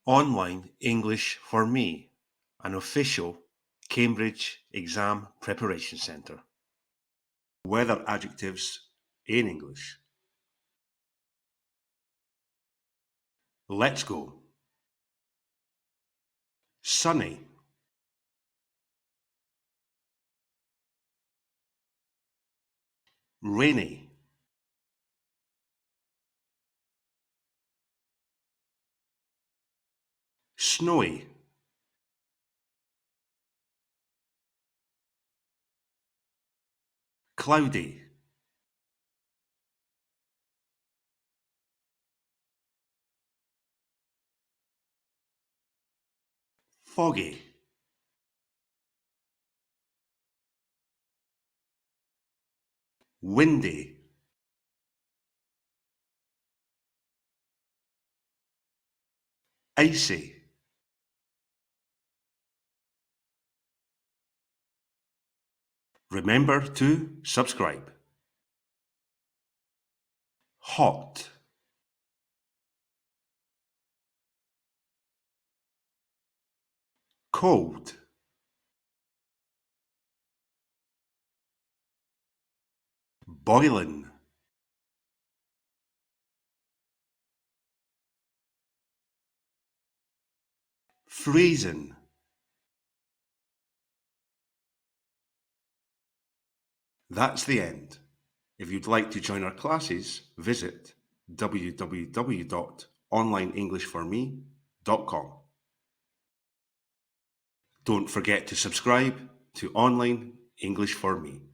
Online English for Me, an official Cambridge exam preparation centre. Weather adjectives in English. Let's go. Sunny, rainy, snowy, cloudy, foggy, windy, icy, remember to subscribe. Hot, cold, boiling, freezing. That's the end. If you'd like to join our classes, visit www.onlineenglishforme.com. Don't forget to subscribe to Online English for Me.